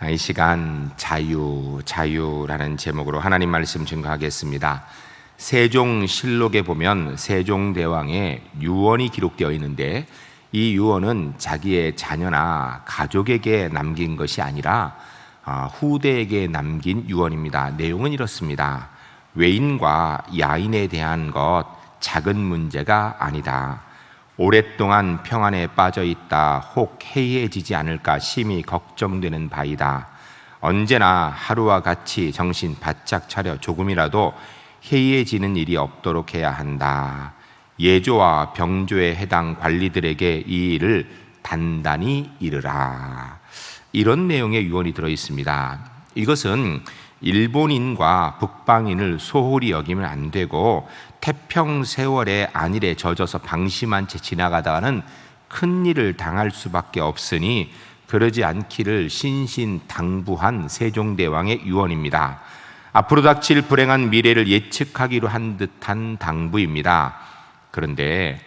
이 시간 자유라는 제목으로 하나님 말씀 증거하겠습니다. 세종실록에 보면 세종대왕의 유언이 기록되어 있는데, 이 유언은 자기의 자녀나 가족에게 남긴 것이 아니라 후대에게 남긴 유언입니다. 내용은 이렇습니다. 외인과 야인에 대한 것 작은 문제가 아니다. 오랫동안 평안에 빠져 있다 혹 해이해지지 않을까 심히 걱정되는 바이다. 언제나 하루와 같이 정신 바짝 차려 조금이라도 해이해지는 일이 없도록 해야 한다. 예조와 병조에 해당 관리들에게 이 일을 단단히 이르라. 이런 내용의 유언이 들어 있습니다. 이것은 일본인과 북방인을 소홀히 여기면 안 되고, 태평 세월의 안일에 젖어서 방심한 채 지나가다가는 큰 일을 당할 수밖에 없으니 그러지 않기를 신신당부한 세종대왕의 유언입니다. 앞으로 닥칠 불행한 미래를 예측하기로 한 듯한 당부입니다. 그런데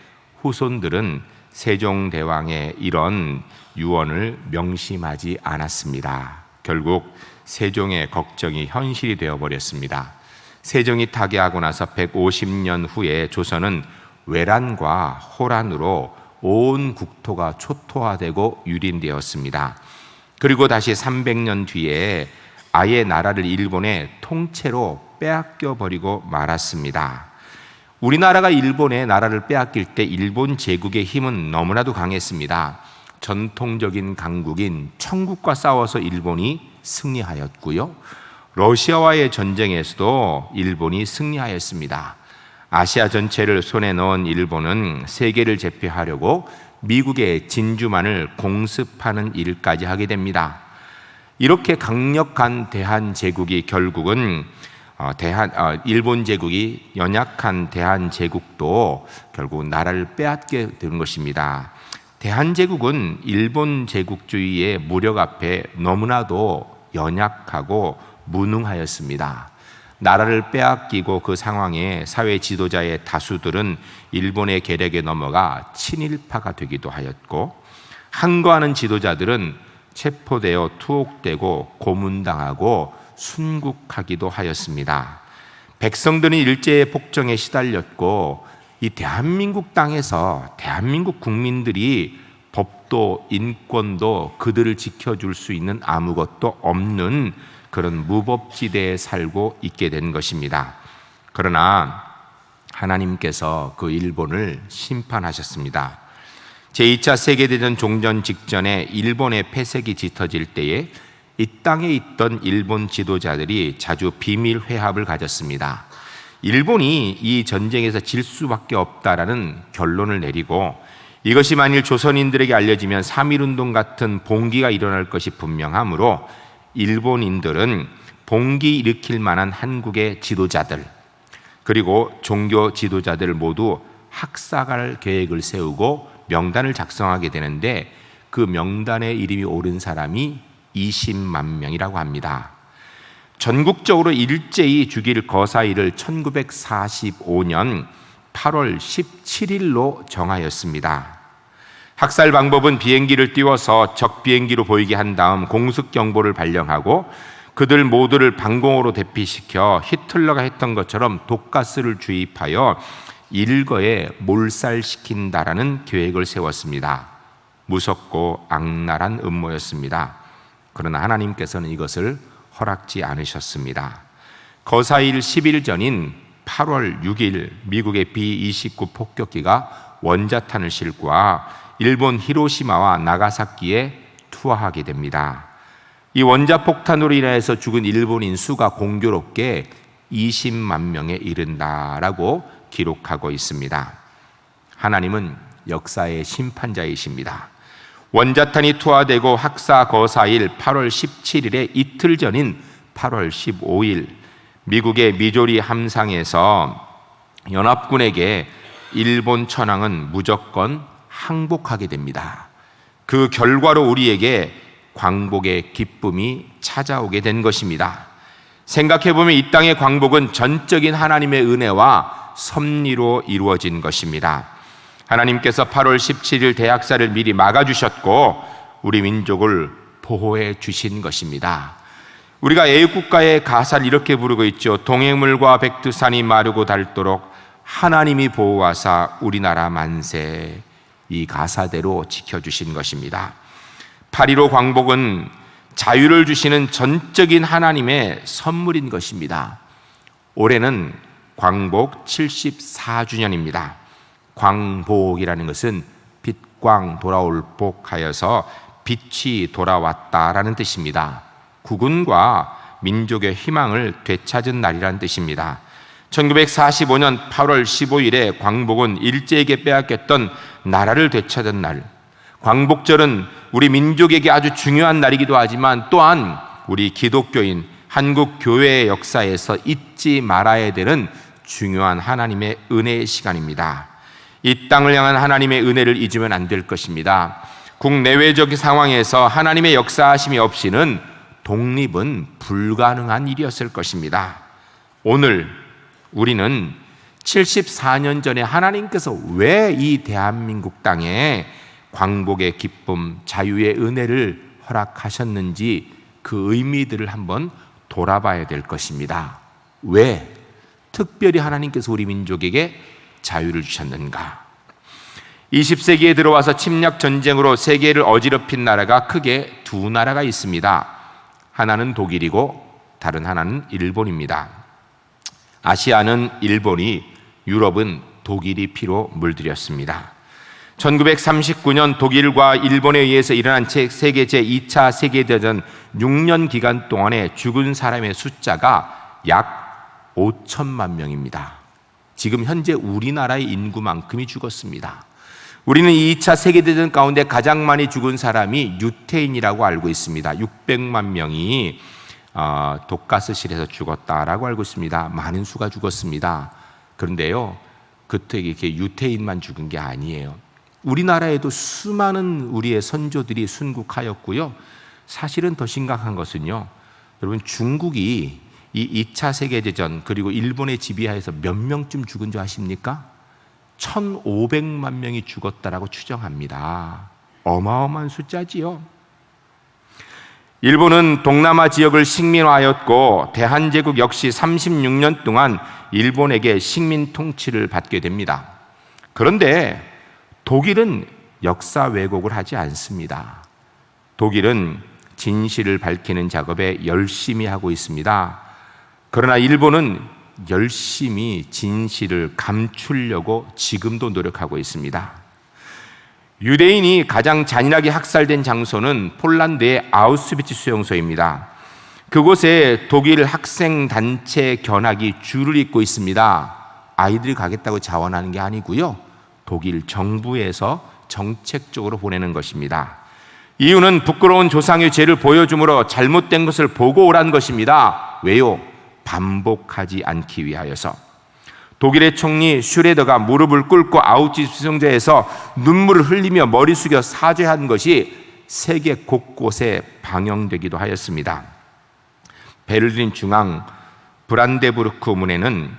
후손들은 세종대왕의 이런 유언을 명심하지 않았습니다. 결국 세종의 걱정이 현실이 되어버렸습니다. 세종이 타계하고 나서 150년 후에 조선은 외란과 호란으로 온 국토가 초토화되고 유린되었습니다. 그리고 다시 300년 뒤에 아예 나라를 일본의 통째로 빼앗겨 버리고 말았습니다. 우리나라가 일본의 나라를 빼앗길 때 일본 제국의 힘은 너무나도 강했습니다. 전통적인 강국인 청국과 싸워서 일본이 승리하였고요, 러시아와의 전쟁에서도 일본이 승리하였습니다. 아시아 전체를 손에 넣은 일본은 세계를 제패하려고 미국의 진주만을 공습하는 일까지 하게 됩니다. 이렇게 강력한 대한제국이 결국은 일본 제국이 연약한 대한제국도 결국 나라를 빼앗게 되는 것입니다. 대한제국은 일본 제국주의의 무력 앞에 너무나도 연약하고 무능하였습니다. 나라를 빼앗기고 그 상황에 사회 지도자의 다수들은 일본의 계략에 넘어가 친일파가 되기도 하였고, 항거하는 지도자들은 체포되어 투옥되고 고문당하고 순국하기도 하였습니다. 백성들은 일제의 폭정에 시달렸고, 이 대한민국 땅에서 대한민국 국민들이 법도 인권도 그들을 지켜줄 수 있는 아무것도 없는 그런 무법지대에 살고 있게 된 것입니다. 그러나 하나님께서 그 일본을 심판하셨습니다. 제2차 세계대전 종전 직전에 일본의 폐색이 짙어질 때에 이 땅에 있던 일본 지도자들이 자주 비밀 회합을 가졌습니다. 일본이 이 전쟁에서 질 수밖에 없다라는 결론을 내리고, 이것이 만일 조선인들에게 알려지면 3.1운동 같은 봉기가 일어날 것이 분명하므로 일본인들은 봉기 일으킬 만한 한국의 지도자들, 그리고 종교 지도자들 모두 학살할 계획을 세우고 명단을 작성하게 되는데, 그 명단에 이름이 오른 사람이 20만 명이라고 합니다. 전국적으로 일제히 죽일 거사일을 1945년 8월 17일로 정하였습니다. 학살 방법은 비행기를 띄워서 적 비행기로 보이게 한 다음 공습 경보를 발령하고, 그들 모두를 방공호로 대피시켜 히틀러가 했던 것처럼 독가스를 주입하여 일거에 몰살시킨다라는 계획을 세웠습니다. 무섭고 악랄한 음모였습니다. 그러나 하나님께서는 이것을 허락지 않으셨습니다. 거사일 10일 전인 8월 6일 미국의 B-29 폭격기가 원자탄을 싣고 일본 히로시마와 나가사키에 투하하게 됩니다. 이 원자폭탄으로 인해서 죽은 일본인 수가 공교롭게 20만 명에 이른다라고 기록하고 있습니다. 하나님은 역사의 심판자이십니다. 원자탄이 투하되고 학사 거사일 8월 17일에 이틀 전인 8월 15일 미국의 미조리 함상에서 연합군에게 일본 천황은 무조건 항복하게 됩니다. 그 결과로 우리에게 광복의 기쁨이 찾아오게 된 것입니다. 생각해보면 이 땅의 광복은 전적인 하나님의 은혜와 섭리로 이루어진 것입니다. 하나님께서 8월 17일 대학살을 미리 막아주셨고, 우리 민족을 보호해 주신 것입니다. 우리가 애국가의 가사를 이렇게 부르고 있죠. 동해물과 백두산이 마르고 닳도록 하나님이 보호하사 우리나라 만세. 이 가사대로 지켜주신 것입니다. 8.15 광복은 자유를 주시는 전적인 하나님의 선물인 것입니다. 올해는 광복 74주년입니다. 광복이라는 것은 빛광 돌아올 복하여서 빛이 돌아왔다라는 뜻입니다. 국군과 민족의 희망을 되찾은 날이라는 뜻입니다. 1945년 8월 15일에 광복은 일제에게 빼앗겼던 나라를 되찾은 날. 광복절은 우리 민족에게 아주 중요한 날이기도 하지만 또한 우리 기독교인 한국 교회의 역사에서 잊지 말아야 되는 중요한 하나님의 은혜의 시간입니다. 이 땅을 향한 하나님의 은혜를 잊으면 안 될 것입니다. 국내외적 상황에서 하나님의 역사하심이 없이는 독립은 불가능한 일이었을 것입니다. 오늘 우리는 74년 전에 하나님께서 왜 이 대한민국 땅에 광복의 기쁨, 자유의 은혜를 허락하셨는지 그 의미들을 한번 돌아봐야 될 것입니다. 왜 특별히 하나님께서 우리 민족에게 자유를 주셨는가? 20세기에 들어와서 침략 전쟁으로 세계를 어지럽힌 나라가 크게 두 나라가 있습니다. 하나는 독일이고 다른 하나는 일본입니다. 아시아는 일본이, 유럽은 독일이 피로 물들였습니다. 1939년 독일과 일본에 의해서 일어난 세계 제2차 세계대전 6년 기간 동안에 죽은 사람의 숫자가 약 5천만 명입니다. 지금 현재 우리나라의 인구만큼이 죽었습니다. 우리는 2차 세계대전 가운데 가장 많이 죽은 사람이 유태인이라고 알고 있습니다. 600만 명이 독가스실에서 죽었다라고 알고 있습니다. 많은 수가 죽었습니다. 그런데요, 그때 이렇게 유태인만 죽은 게 아니에요. 우리나라에도 수많은 우리의 선조들이 순국하였고요. 사실은 더 심각한 것은요, 여러분, 중국이 이 2차 세계대전 그리고 일본의 지배하에서 몇 명쯤 죽은 줄 아십니까? 1,500만 명이 죽었다라고 추정합니다. 어마어마한 숫자지요. 일본은 동남아 지역을 식민화하였고 대한제국 역시 36년 동안 일본에게 식민 통치를 받게 됩니다. 그런데 독일은 역사 왜곡을 하지 않습니다. 독일은 진실을 밝히는 작업에 열심히 하고 있습니다. 그러나 일본은 열심히 진실을 감추려고 지금도 노력하고 있습니다. 유대인이 가장 잔인하게 학살된 장소는 폴란드의 아우슈비츠 수용소입니다. 그곳에 독일 학생단체 견학이 줄을 잇고 있습니다. 아이들이 가겠다고 자원하는 게 아니고요, 독일 정부에서 정책적으로 보내는 것입니다. 이유는 부끄러운 조상의 죄를 보여줌으로 잘못된 것을 보고 오라는 것입니다. 왜요? 반복하지 않기 위하여서. 독일의 총리 슈레더가 무릎을 꿇고 아우슈비츠 수용소에서 눈물을 흘리며 머리 숙여 사죄한 것이 세계 곳곳에 방영되기도 하였습니다. 베를린 중앙 브란데부르크 문에는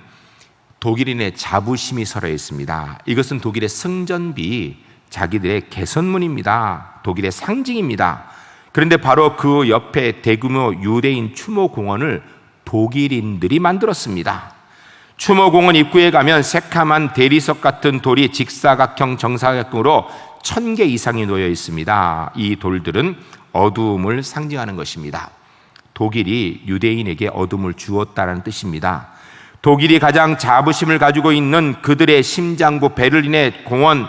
독일인의 자부심이 서려 있습니다. 이것은 독일의 승전비, 자기들의 개선문입니다. 독일의 상징입니다. 그런데 바로 그 옆에 대규모 유대인 추모 공원을 독일인들이 만들었습니다. 추모공원 입구에 가면 새카만 대리석 같은 돌이 직사각형, 정사각형으로 1,000개 이상이 놓여 있습니다. 이 돌들은 어두움을 상징하는 것입니다. 독일이 유대인에게 어둠을 주었다는 뜻입니다. 독일이 가장 자부심을 가지고 있는 그들의 심장부 베를린의 공원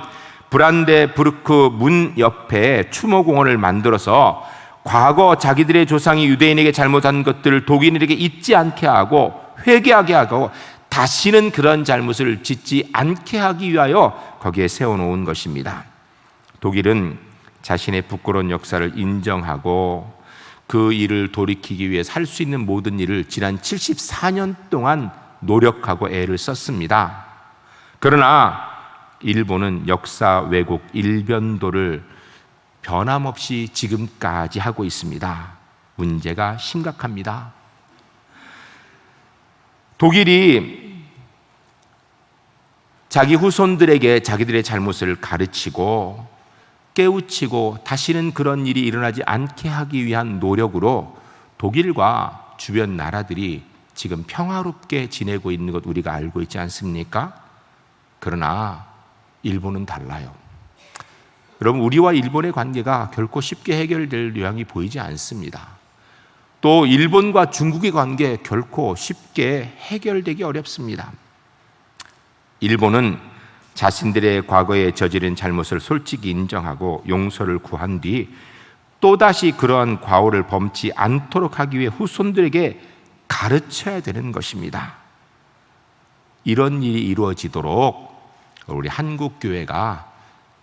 브란데부르크 문 옆에 추모공원을 만들어서 과거 자기들의 조상이 유대인에게 잘못한 것들을 독일인에게 잊지 않게 하고 회개하게 하고 다시는 그런 잘못을 짓지 않게 하기 위하여 거기에 세워놓은 것입니다. 독일은 자신의 부끄러운 역사를 인정하고 그 일을 돌이키기 위해 할 수 있는 모든 일을 지난 74년 동안 노력하고 애를 썼습니다. 그러나 일본은 역사 왜곡, 일변도를 변함없이 지금까지 하고 있습니다. 문제가 심각합니다. 독일이 자기 후손들에게 자기들의 잘못을 가르치고 깨우치고 다시는 그런 일이 일어나지 않게 하기 위한 노력으로 독일과 주변 나라들이 지금 평화롭게 지내고 있는 것 우리가 알고 있지 않습니까? 그러나 일본은 달라요. 여러분, 우리와 일본의 관계가 결코 쉽게 해결될 요양이 보이지 않습니다. 또 일본과 중국의 관계 결코 쉽게 해결되기 어렵습니다. 일본은 자신들의 과거에 저지른 잘못을 솔직히 인정하고 용서를 구한 뒤 또다시 그러한 과오를 범치 않도록 하기 위해 후손들에게 가르쳐야 되는 것입니다. 이런 일이 이루어지도록 우리 한국교회가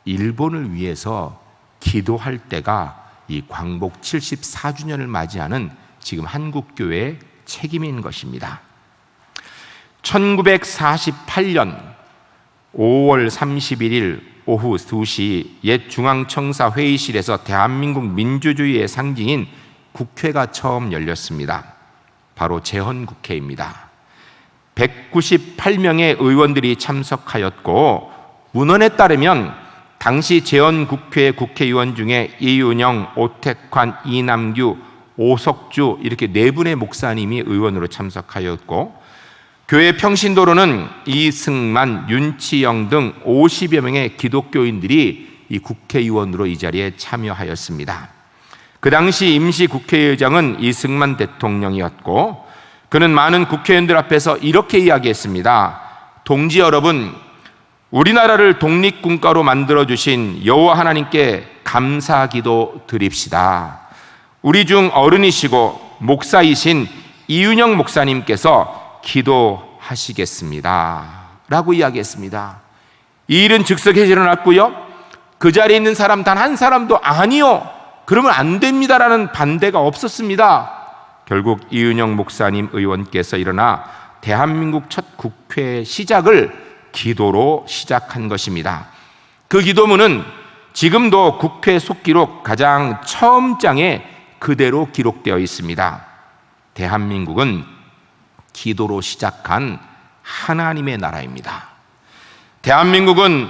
일본을 위해서 기도할 때가 이 광복 74주년을 맞이하는 지금 한국교회의 책임인 것입니다. 1948년 5월 31일 오후 2시 옛 중앙청사 회의실에서 대한민국 민주주의의 상징인 국회가 처음 열렸습니다. 바로 재헌국회입니다. 198명의 의원들이 참석하였고, 문헌에 따르면 당시 재헌국회 국회의원 중에 이윤영, 오택환, 이남규, 오석주 이렇게 네 분의 목사님이 의원으로 참석하였고, 교회 평신도로는 이승만, 윤치영 등 50여 명의 기독교인들이 이 국회의원으로 이 자리에 참여하였습니다. 그 당시 임시 국회의장은 이승만 대통령이었고, 그는 많은 국회의원들 앞에서 이렇게 이야기했습니다. 동지 여러분, 우리나라를 독립국가로 만들어주신 여호와 하나님께 감사기도 드립시다. 우리 중 어른이시고 목사이신 이윤영 목사님께서 기도하시겠습니다 라고 이야기했습니다. 이 일은 즉석에 일어났고요, 그 자리에 있는 사람 단 한 사람도 아니요, 그러면 안 됩니다라는 반대가 없었습니다. 결국 이윤영 목사님 의원께서 일어나 대한민국 첫 국회 시작을 기도로 시작한 것입니다. 그 기도문은 지금도 국회 속기록 가장 처음 장에 그대로 기록되어 있습니다. 대한민국은 기도로 시작한 하나님의 나라입니다. 대한민국은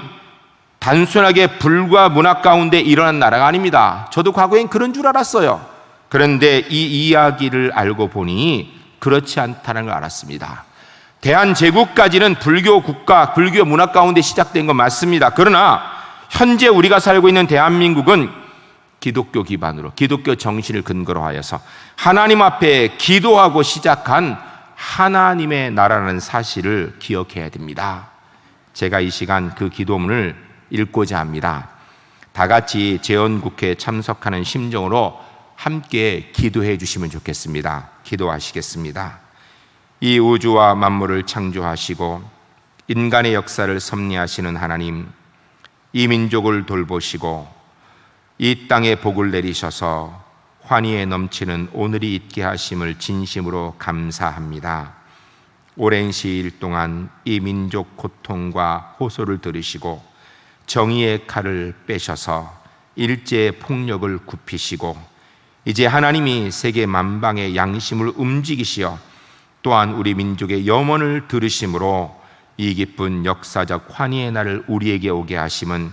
단순하게 불과 문화 가운데 일어난 나라가 아닙니다. 저도 과거엔 그런 줄 알았어요. 그런데 이 이야기를 알고 보니 그렇지 않다는 걸 알았습니다. 대한제국까지는 불교 국가, 불교 문화 가운데 시작된 건 맞습니다. 그러나 현재 우리가 살고 있는 대한민국은 기독교 기반으로, 기독교 정신을 근거로 하여서 하나님 앞에 기도하고 시작한 하나님의 나라라는 사실을 기억해야 됩니다. 제가 이 시간 그 기도문을 읽고자 합니다. 다 같이 재헌국회에 참석하는 심정으로 함께 기도해 주시면 좋겠습니다. 기도하시겠습니다. 이 우주와 만물을 창조하시고 인간의 역사를 섭리하시는 하나님, 이 민족을 돌보시고 이 땅에 복을 내리셔서 환희에 넘치는 오늘이 있게 하심을 진심으로 감사합니다. 오랜 시일 동안 이 민족 고통과 호소를 들으시고 정의의 칼을 빼셔서 일제의 폭력을 굽히시고 이제 하나님이 세계 만방의 양심을 움직이시어 또한 우리 민족의 염원을 들으심으로 이 기쁜 역사적 환희의 날을 우리에게 오게 하심은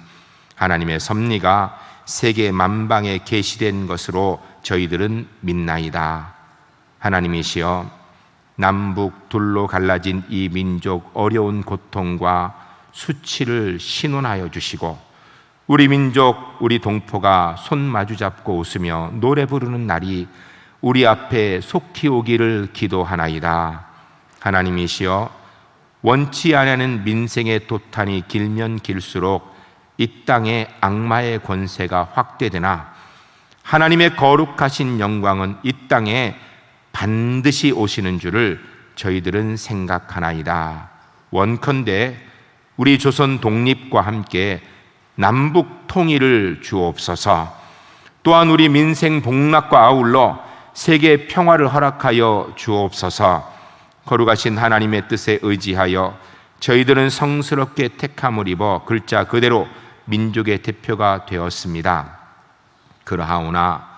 하나님의 섭리가 세계 만방에 계시된 것으로 저희들은 믿나이다. 하나님이시여, 남북 둘로 갈라진 이 민족 어려운 고통과 수치를 신원하여 주시고 우리 민족, 우리 동포가 손 마주 잡고 웃으며 노래 부르는 날이 우리 앞에 속히 오기를 기도하나이다. 하나님이시여, 원치 않는 민생의 도탄이 길면 길수록 이 땅에 악마의 권세가 확대되나 하나님의 거룩하신 영광은 이 땅에 반드시 오시는 줄을 저희들은 생각하나이다. 원컨대 우리 조선 독립과 함께 남북 통일을 주옵소서. 또한 우리 민생 복락과 아울러 세계 평화를 허락하여 주옵소서. 거룩하신 하나님의 뜻에 의지하여 저희들은 성스럽게 택함을 입어 글자 그대로 민족의 대표가 되었습니다. 그러하오나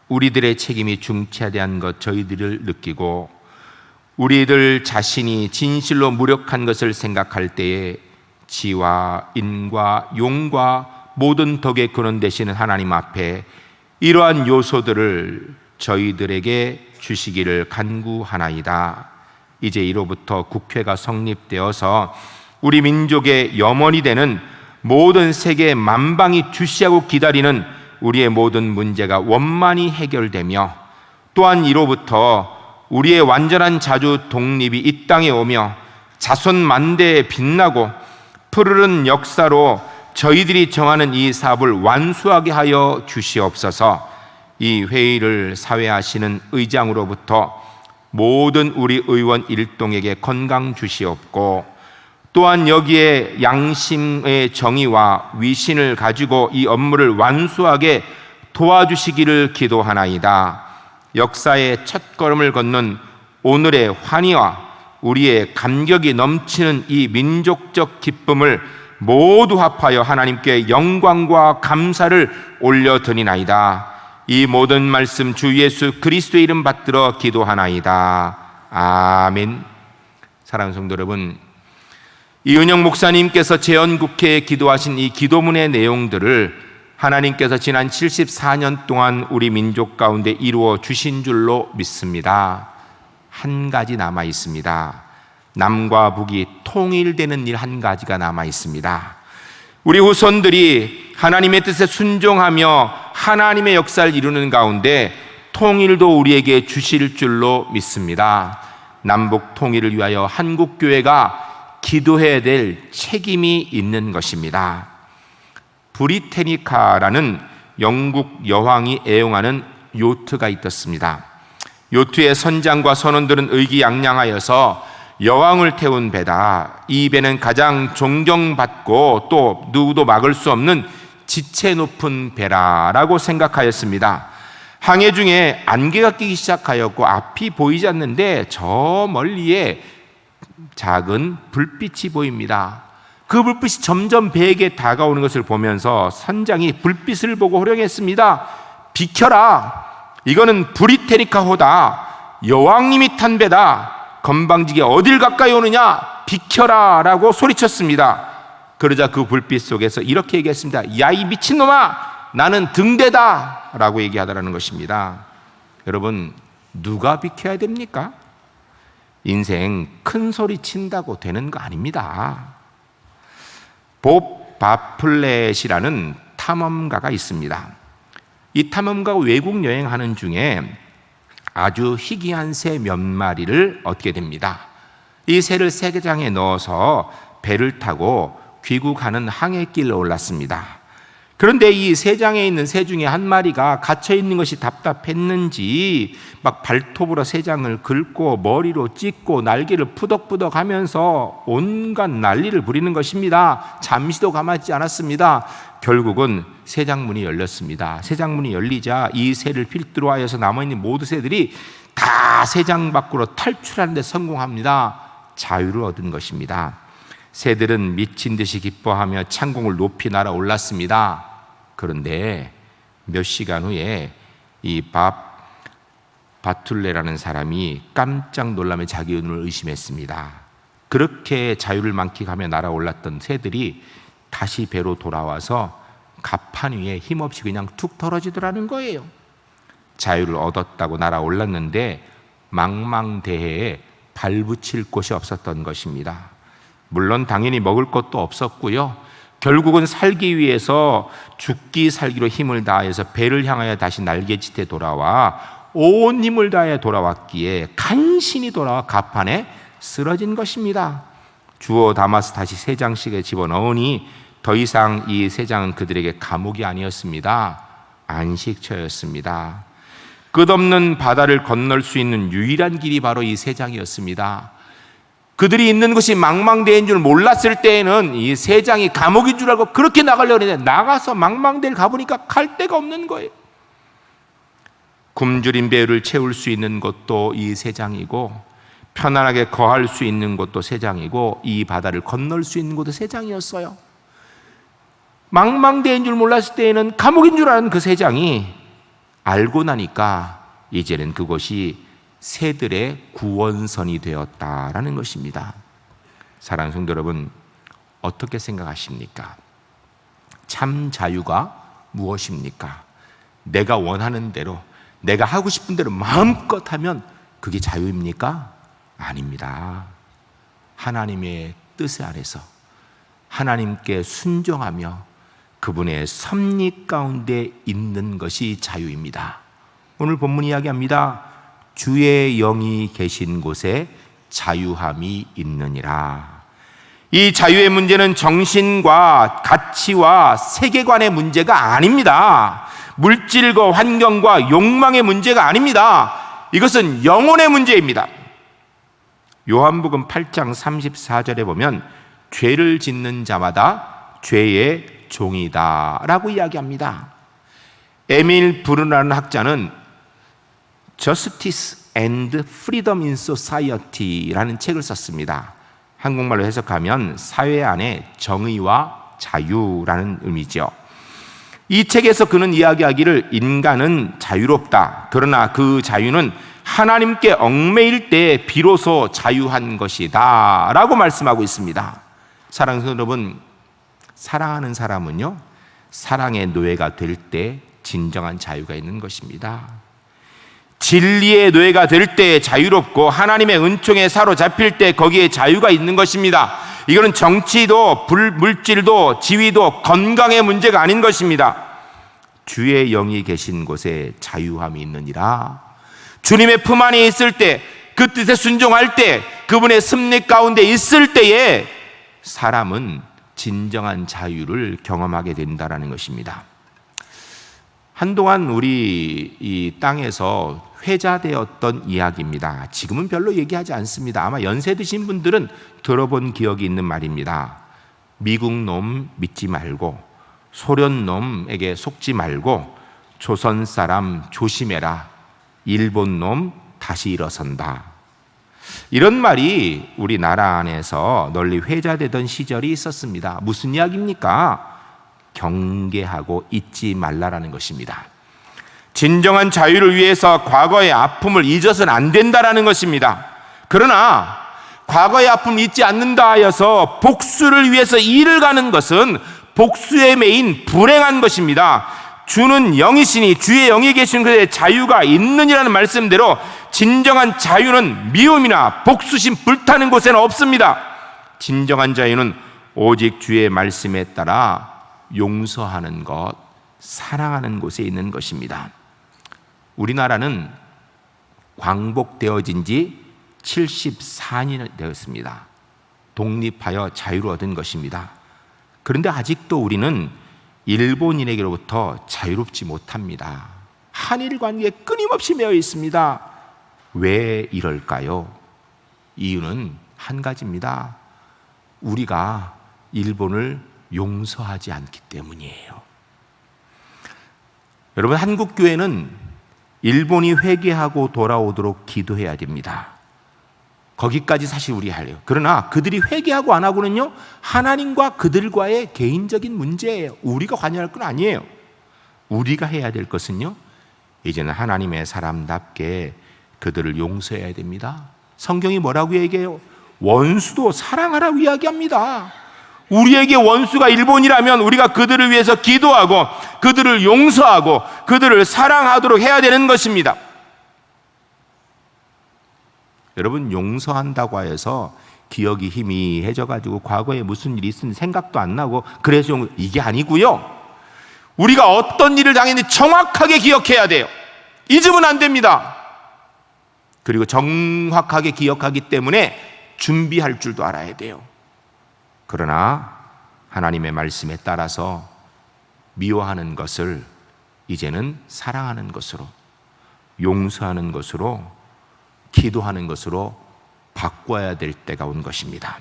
우리들의 책임이 중차대한 것 저희들을 느끼고 우리들 자신이 진실로 무력한 것을 생각할 때에 지와 인과 용과 모든 덕의 근원 되시는 하나님 앞에 이러한 요소들을 저희들에게 주시기를 간구하나이다. 이제 이로부터 국회가 성립되어서 우리 민족의 염원이 되는 모든 세계 만방이 주시하고 기다리는 우리의 모든 문제가 원만히 해결되며, 또한 이로부터 우리의 완전한 자주 독립이 이 땅에 오며 자손 만대에 빛나고 푸르른 역사로 저희들이 정하는 이 사업을 완수하게 하여 주시옵소서. 이 회의를 사회하시는 의장으로부터 모든 우리 의원 일동에게 건강 주시옵고, 또한 여기에 양심의 정의와 위신을 가지고 이 업무를 완수하게 도와주시기를 기도하나이다. 역사의 첫걸음을 걷는 오늘의 환희와 우리의 감격이 넘치는 이 민족적 기쁨을 모두 합하여 하나님께 영광과 감사를 올려드리나이다. 이 모든 말씀 주 예수 그리스도의 이름 받들어 기도하나이다. 아멘. 사랑하는 성도 여러분, 이은영 목사님께서 재헌국회에 기도하신 이 기도문의 내용들을 하나님께서 지난 74년 동안 우리 민족 가운데 이루어 주신 줄로 믿습니다. 한 가지 남아 있습니다. 남과 북이 통일되는 일 한 가지가 남아 있습니다. 우리 후손들이 하나님의 뜻에 순종하며 하나님의 역사를 이루는 가운데 통일도 우리에게 주실 줄로 믿습니다. 남북 통일을 위하여 한국교회가 기도해야 될 책임이 있는 것입니다. 브리테니카라는 영국 여왕이 애용하는 요트가 있었습니다. 요트의 선장과 선원들은 의기양양하여서 여왕을 태운 배다. 이 배는 가장 존경받고 또 누구도 막을 수 없는 지체 높은 배라라고 생각하였습니다. 항해 중에 안개가 끼기 시작하였고 앞이 보이지 않는데 저 멀리에 작은 불빛이 보입니다. 그 불빛이 점점 배에게 다가오는 것을 보면서 선장이 불빛을 보고 호령했습니다. 비켜라! 이거는 브리테니카호다. 여왕님이 탄 배다. 건방지게 어딜 가까이 오느냐? 비켜라! 라고 소리쳤습니다. 그러자 그 불빛 속에서 이렇게 얘기했습니다. 야, 이 미친놈아! 나는 등대다! 라고 얘기하더라는 것입니다. 여러분, 누가 비켜야 됩니까? 인생 큰 소리 친다고 되는 거 아닙니다. 법 바플렛이라는 탐험가가 있습니다. 이 탐험가가 외국 여행하는 중에 아주 희귀한 새 몇 마리를 얻게 됩니다. 이 새를 새장에 넣어서 배를 타고 귀국하는 항해길로 올랐습니다. 그런데 이 새장에 있는 새 중에 한 마리가 갇혀 있는 것이 답답했는지 막 발톱으로 새장을 긁고 머리로 찢고 날개를 푸덕푸덕 하면서 온갖 난리를 부리는 것입니다. 잠시도 가만히 않았습니다. 결국은 새장문이 열렸습니다. 새장문이 열리자 이 새를 필두로 하여서 남아있는 모든 새들이 다 새장 밖으로 탈출하는 데 성공합니다. 자유를 얻은 것입니다. 새들은 미친 듯이 기뻐하며 창공을 높이 날아올랐습니다. 그런데 몇 시간 후에 이 바툴레라는 사람이 깜짝 놀라며 자기 눈을 의심했습니다. 그렇게 자유를 만끽하며 날아올랐던 새들이 다시 배로 돌아와서 갑판 위에 힘없이 그냥 툭 떨어지더라는 거예요. 자유를 얻었다고 날아올랐는데 망망대해에 발붙일 곳이 없었던 것입니다. 물론 당연히 먹을 것도 없었고요. 결국은 살기 위해서 죽기 살기로 힘을 다해서 배를 향하여 다시 날개짓에 돌아와 온 힘을 다해 돌아왔기에 간신히 돌아와 갑판에 쓰러진 것입니다. 주워 담아서 다시 새장식에 집어넣으니 더 이상 이 새장은 그들에게 감옥이 아니었습니다. 안식처였습니다. 끝없는 바다를 건널 수 있는 유일한 길이 바로 이 새장이었습니다. 그들이 있는 것이 망망대해인 줄 몰랐을 때에는 이 새장이 감옥인 줄 알고 그렇게 나가려고 했는데 나가서 망망대를 가보니까 갈 데가 없는 거예요. 굶주린 배를 채울 수 있는 것도 이 새장이고 편안하게 거할 수 있는 것도 새장이고 이 바다를 건널 수 있는 것도 새장이었어요. 망망대해인 줄 몰랐을 때에는 감옥인 줄 아는 그 새장이 알고 나니까 이제는 그것이 새들의 구원선이 되었다라는 것입니다. 사랑하는 성도 여러분, 어떻게 생각하십니까? 참 자유가 무엇입니까? 내가 원하는 대로, 내가 하고 싶은 대로 마음껏 하면 그게 자유입니까? 아닙니다. 하나님의 뜻 아래서 하나님께 순종하며 그분의 섭리 가운데 있는 것이 자유입니다. 오늘 본문 이야기합니다. 주의 영이 계신 곳에 자유함이 있느니라. 이 자유의 문제는 정신과 가치와 세계관의 문제가 아닙니다. 물질과 환경과 욕망의 문제가 아닙니다. 이것은 영혼의 문제입니다. 요한복음 8장 34절에 보면 죄를 짓는 자마다 죄의 종이다 라고 이야기합니다. 에밀 브루나라는 학자는 Justice and Freedom in Society라는 책을 썼습니다. 한국말로 해석하면 사회 안에 정의와 자유라는 의미죠. 이 책에서 그는 이야기하기를 인간은 자유롭다. 그러나 그 자유는 하나님께 얽매일 때 비로소 자유한 것이다 라고 말씀하고 있습니다. 사랑하는 여러분, 사랑하는 사람은요, 사랑의 노예가 될 때 진정한 자유가 있는 것입니다. 진리의 노예가 될 때 자유롭고 하나님의 은총에 사로잡힐 때 거기에 자유가 있는 것입니다. 이거는 정치도 물질도 지위도 건강의 문제가 아닌 것입니다. 주의 영이 계신 곳에 자유함이 있느니라. 주님의 품 안에 있을 때, 그 뜻에 순종할 때, 그분의 섭리 가운데 있을 때에 사람은 진정한 자유를 경험하게 된다는 것입니다. 한동안 우리 이 땅에서 회자되었던 이야기입니다. 지금은 별로 얘기하지 않습니다. 아마 연세 드신 분들은 들어본 기억이 있는 말입니다. 미국 놈 믿지 말고, 소련 놈에게 속지 말고, 조선 사람 조심해라, 일본 놈 다시 일어선다. 이런 말이 우리나라 안에서 널리 회자되던 시절이 있었습니다. 무슨 이야기입니까? 경계하고 잊지 말라라는 것입니다. 진정한 자유를 위해서 과거의 아픔을 잊어서는 안 된다라는 것입니다. 그러나 과거의 아픔을 잊지 않는다 하여서 복수를 위해서 일을 가는 것은 복수에 매인 불행한 것입니다. 주는 영이시니 주의 영이 계신 곳에 자유가 있느니라는 말씀대로 진정한 자유는 미움이나 복수심 불타는 곳에는 없습니다. 진정한 자유는 오직 주의 말씀에 따라 용서하는 것, 사랑하는 곳에 있는 것입니다. 우리나라는 광복되어진 지 74년이 되었습니다. 독립하여 자유를 얻은 것입니다. 그런데 아직도 우리는 일본인에게로부터 자유롭지 못합니다. 한일 관계에 끊임없이 매여 있습니다. 왜 이럴까요? 이유는 한 가지입니다. 우리가 일본을 용서하지 않기 때문이에요. 여러분, 한국교회는 일본이 회개하고 돌아오도록 기도해야 됩니다. 거기까지 사실 우리 하려요. 그러나 그들이 회개하고 안 하고는요, 하나님과 그들과의 개인적인 문제예요. 우리가 관여할 건 아니에요. 우리가 해야 될 것은요, 이제는 하나님의 사람답게 그들을 용서해야 됩니다. 성경이 뭐라고 얘기해요? 원수도 사랑하라고 이야기합니다. 우리에게 원수가 일본이라면 우리가 그들을 위해서 기도하고 그들을 용서하고 그들을 사랑하도록 해야 되는 것입니다. 여러분, 용서한다고 해서 기억이 희미해져가지고 과거에 무슨 일이 있었는지 생각도 안 나고 그래서 이게 아니고요, 우리가 어떤 일을 당했는지 정확하게 기억해야 돼요. 잊으면 안 됩니다. 그리고 정확하게 기억하기 때문에 준비할 줄도 알아야 돼요. 그러나 하나님의 말씀에 따라서 미워하는 것을 이제는 사랑하는 것으로, 용서하는 것으로, 기도하는 것으로 바꿔야 될 때가 온 것입니다.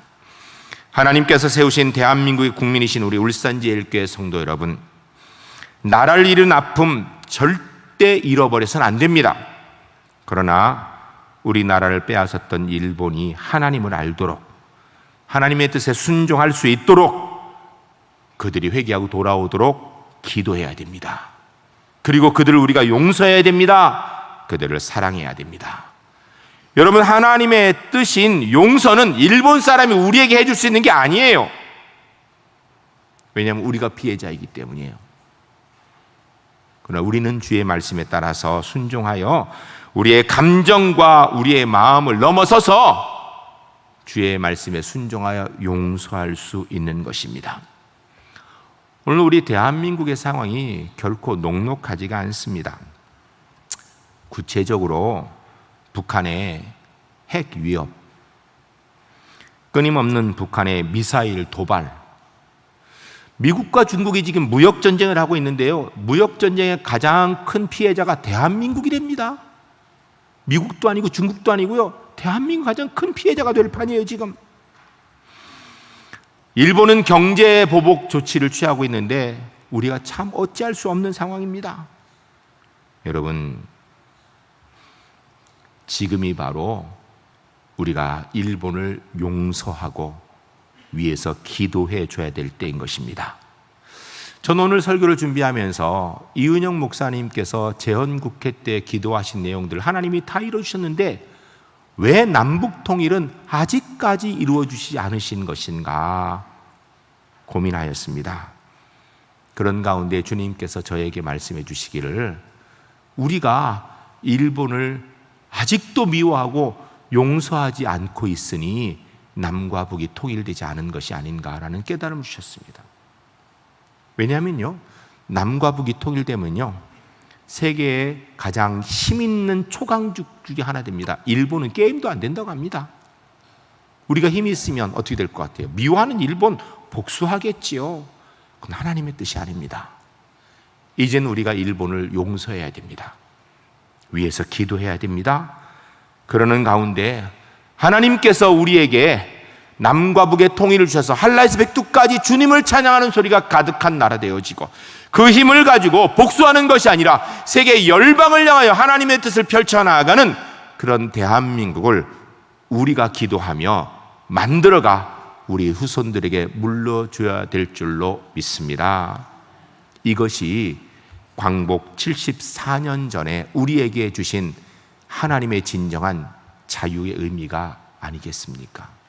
하나님께서 세우신 대한민국의 국민이신 우리 울산제일교회 성도 여러분, 나라를 잃은 아픔 절대 잃어버려서는 안 됩니다. 그러나 우리나라를 빼앗았던 일본이 하나님을 알도록, 하나님의 뜻에 순종할 수 있도록 그들이 회개하고 돌아오도록 기도해야 됩니다. 그리고 그들을 우리가 용서해야 됩니다. 그들을 사랑해야 됩니다. 여러분, 하나님의 뜻인 용서는 일본 사람이 우리에게 해줄 수 있는 게 아니에요. 왜냐하면 우리가 피해자이기 때문이에요. 그러나 우리는 주의 말씀에 따라서 순종하여 우리의 감정과 우리의 마음을 넘어서서 주의 말씀에 순종하여 용서할 수 있는 것입니다. 오늘 우리 대한민국의 상황이 결코 녹록하지가 않습니다. 구체적으로 북한의 핵 위협, 끊임없는 북한의 미사일 도발, 미국과 중국이 지금 무역 전쟁을 하고 있는데요, 무역 전쟁의 가장 큰 피해자가 대한민국이 됩니다. 미국도 아니고 중국도 아니고요, 대한민국 가장 큰 피해자가 될 판이에요. 지금 일본은 경제 보복 조치를 취하고 있는데 우리가 참 어찌할 수 없는 상황입니다. 여러분, 지금이 바로 우리가 일본을 용서하고 위에서 기도해 줘야 될 때인 것입니다. 저는 오늘 설교를 준비하면서 이은영 목사님께서 재헌국회 때 기도하신 내용들 하나님이 다 이루어주셨는데 왜 남북 통일은 아직까지 이루어주시지 않으신 것인가 고민하였습니다. 그런 가운데 주님께서 저에게 말씀해 주시기를 우리가 일본을 아직도 미워하고 용서하지 않고 있으니 남과 북이 통일되지 않은 것이 아닌가라는 깨달음을 주셨습니다. 왜냐하면요, 남과 북이 통일되면요, 세계의 가장 힘 있는 초강국 중에 하나 됩니다. 일본은 게임도 안 된다고 합니다. 우리가 힘이 있으면 어떻게 될 것 같아요? 미워하는 일본 복수하겠지요. 그건 하나님의 뜻이 아닙니다. 이제는 우리가 일본을 용서해야 됩니다. 위에서 기도해야 됩니다. 그러는 가운데 하나님께서 우리에게 남과 북의 통일을 주셔서 한라에서 백두까지 주님을 찬양하는 소리가 가득한 나라 되어지고 그 힘을 가지고 복수하는 것이 아니라 세계 열방을 향하여 하나님의 뜻을 펼쳐나가는 그런 대한민국을 우리가 기도하며 만들어가 우리 후손들에게 물려줘야 될 줄로 믿습니다. 이것이 광복 74년 전에 우리에게 주신 하나님의 진정한 자유의 의미가 아니겠습니까?